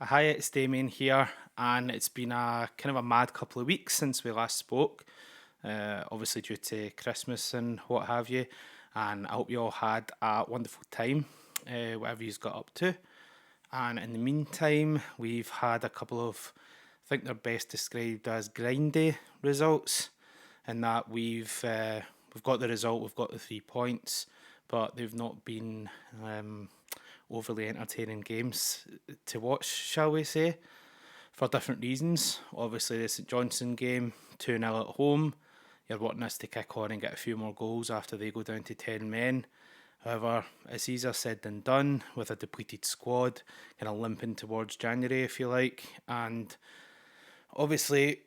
Hi, it's Damien here, and it's been a kind of a mad couple of weeks since we last spoke, obviously due to Christmas and what have you. And I hope you all had a wonderful time, whatever you've got up to. And in the meantime, we've had a couple of, I think they're best described as grindy results, in that we've got the result, we've got the 3 points, but they've not been overly entertaining games to watch, shall we say, for different reasons. Obviously, the St Johnstone game, 2-0 at home. You're wanting us to kick on and get a few more goals after they go down to 10 men. However, it's easier said than done with a depleted squad, kind of limping towards January, if you like. And obviously,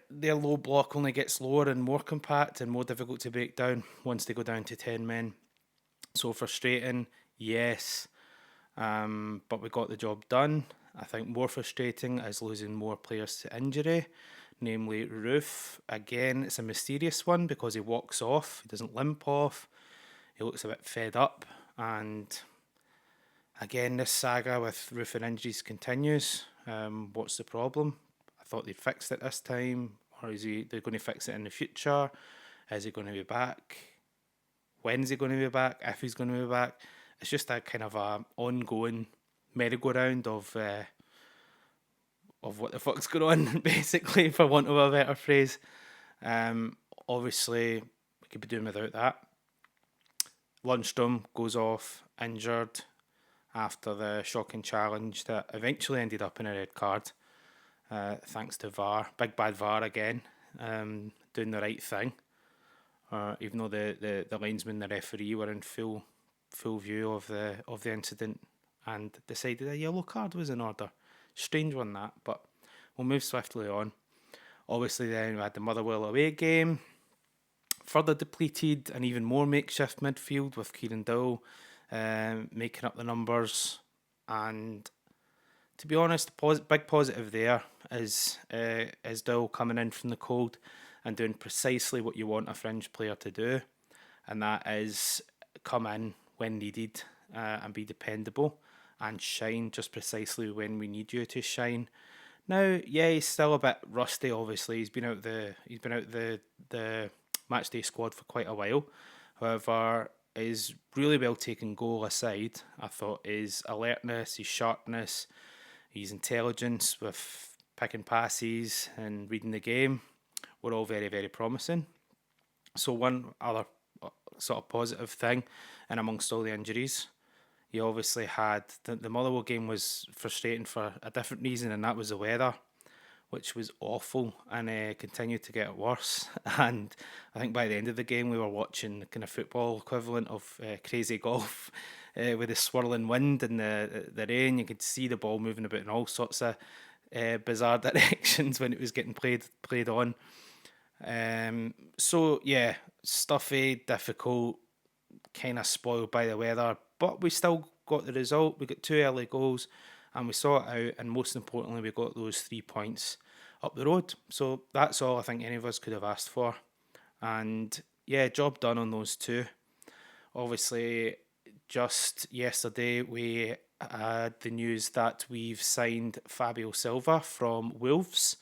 their low block only gets lower and more compact and more difficult to break down once they go down to 10 men. So frustrating, yes, but we got the job done. I think more frustrating is losing more players to injury, namely Roof. Again, it's a mysterious one because he walks off, he doesn't limp off, he looks a bit fed up, and again, this saga with Roof and injuries continues. What's the problem? I thought they'd fixed it this time, or is he? They're going to fix it in the future? Is he going to be back? When is he going to be back? If he's going to be back? It's just a kind of a ongoing merry-go-round of what the fuck's going on, basically, for want of a better phrase. Um, Obviously, we could be doing without that. Lundstrom goes off injured after the shocking challenge that eventually ended up in a red card, thanks to VAR. Big bad VAR again, doing the right thing. Even though the linesman, the referee, were in full view of the incident and decided a yellow card was in order. Strange one that, but we'll move swiftly on. Obviously, then we had the Motherwell away game, further depleted and even more makeshift midfield with Kieran Dowell making up the numbers. And to be honest, big positive there is Dowell coming in from the cold and doing precisely what you want a fringe player to do, and that is come in when needed and be dependable and shine just precisely when we need you to shine. Now, yeah, he's still a bit rusty. Obviously, he's been out the match day squad for quite a while. However, his really well taken goal aside, I thought his alertness, his sharpness, his intelligence with picking passes and reading the game were all very, very promising. So one other sort of positive thing, and amongst all the injuries, you obviously had the Motherwell game was frustrating for a different reason, and that was the weather, which was awful and continued to get worse. And I think by the end of the game, we were watching the kind of football equivalent of crazy golf with the swirling wind and the rain. You could see the ball moving about in all sorts of bizarre directions when it was getting played on. So yeah, stuffy, difficult, kind of spoiled by the weather, but we still got the result. We got two early goals and we saw it out, and most importantly, we got those 3 points up the road. So that's all I think any of us could have asked for. And yeah, job done on those two. Obviously, just yesterday we had the news that we've signed Fabio Silva from Wolves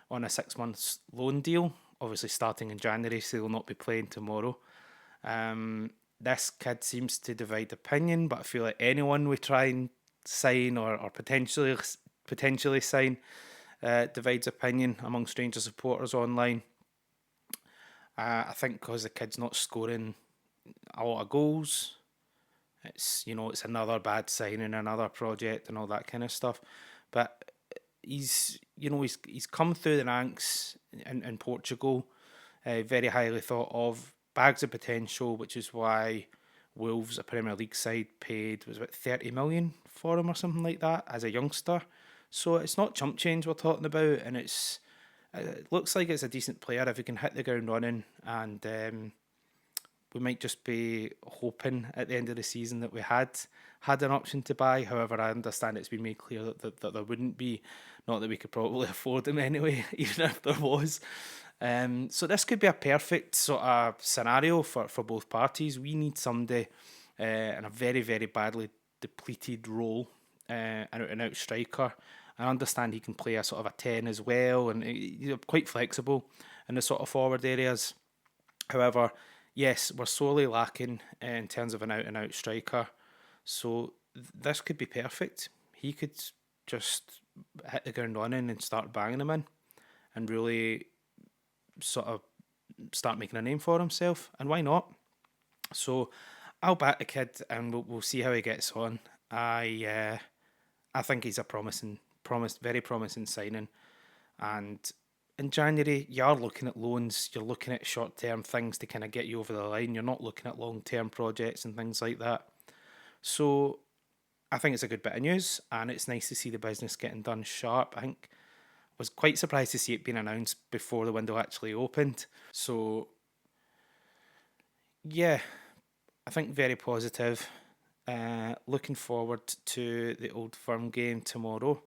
on a 6 months loan deal. Obviously, starting in January, so he'll not be playing tomorrow. This kid seems to divide opinion, but I feel like anyone we try and sign or potentially sign divides opinion among stranger supporters online. I think because the kid's not scoring a lot of goals, it's another bad signing, another project, and all that kind of stuff. But he's come through the ranks in Portugal, very highly thought of, bags of potential, which is why Wolves, a Premier League side, paid was about 30 million for him or something like that as a youngster. So it's not chump change we're talking about, and it looks like it's a decent player if he can hit the ground running, and we might just be hoping at the end of the season that we had an option to buy. However, I understand it's been made clear that there wouldn't be, not that we could probably afford him anyway, even if there was. So this could be a perfect sort of scenario for both parties. We need somebody in a very, very badly depleted role an out-and-out striker. I understand he can play a sort of a 10 as well, and he's quite flexible in the sort of forward areas. However, yes, we're sorely lacking in terms of an out-and-out striker. So this could be perfect. He could just hit the ground running and start banging them in, and really sort of start making a name for himself. And why not? So I'll back the kid, and we'll see how he gets on. I think he's a very promising signing. And in January, you are looking at loans. You're looking at short term things to kind of get you over the line. You're not looking at long term projects and things like that. So I think it's a good bit of news, and it's nice to see the business getting done sharp. I think I was quite surprised to see it being announced before the window actually opened. So yeah, I think very positive. Looking forward to the Old Firm game tomorrow.